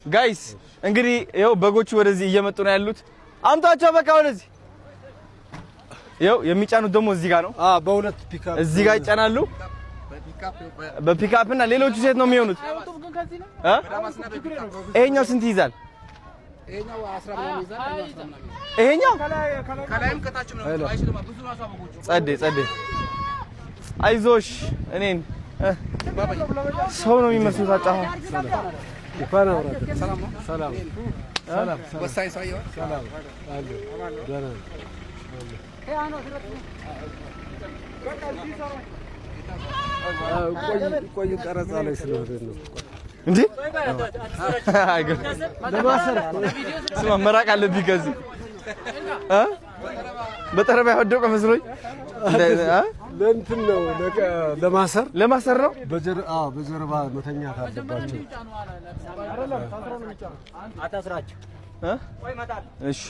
ጋይስ እንግዲህ ይኸው በጎቹ ወደዚህ እየመጡ ነው ያሉት። አምጣቸው በቃ ወደዚህ። ይኸው የሚጫኑት ደግሞ እዚህ ጋር ነው። በሁለት ፒካፕ እዚህ ጋር ይጫናሉ። በፒካፕ እና ሌሎቹ ሴት ነው የሚሆኑት። ይሄኛው ስንት ይይዛል? ይሄኛው 10 ነው ይይዛል። ይሄኛው ከላይም ከታችም ነው። አይሽልማ ብዙ ነው አሳበጎቹ። ጸዴ አይዞሽ እኔን ሰው ነው የሚመስሉት። አጫፋ ሰላም ወሳኝ ሰው ይሆን ሰላም አለ ደህና ቆይ ቀረጻ ላይ ስለሆነ ነው እንዴ ለማሰር ስማ መራቅ አለብኝ ከዚህ በጠረባ ያወደቀ መስሎኝ ለእንትን ነው ለማሰር ነው በጀርባ መተኛት አለባቸው። አታስራቸው። እሺ